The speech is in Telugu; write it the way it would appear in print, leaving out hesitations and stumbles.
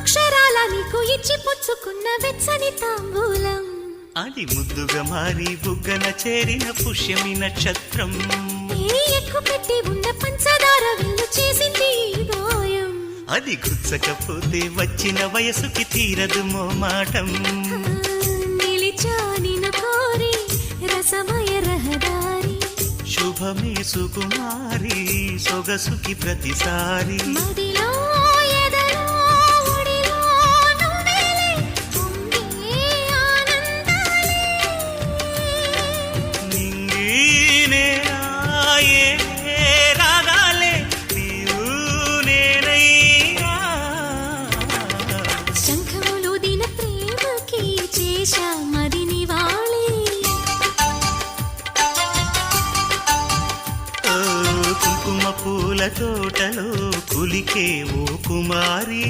అక్షరాల నీకు ఇచ్చి పుచ్చుకున్న వెచ్చని తాంబూలం అది ముద్దుగా మారి బుగ్గన చేరిన పుష్యమి నక్షత్రం ఎక్కు పెట్టి ఉన్న పంచదార విల్లు చేసింది గాయం అది గుచ్చకపోతే వచ్చిన వయసుకి తీరదు మోమాటం నిలిచా నిన్ను కోరి రసమయ రహదారి శుభమే సుకుమారి సొగసుకి ప్రతిసారి మదిలో ఎదలో ఒడిలో నువ్వేలే పొంగే ఆనందాలే నింగి నేరాయే రాగాలే నీవు నేనయ్యా శంఖములు దిన ప్రేమకి చేశా మదిని వాలి కుంకుమ పూల తోటలో కులికే ఓ కుమారి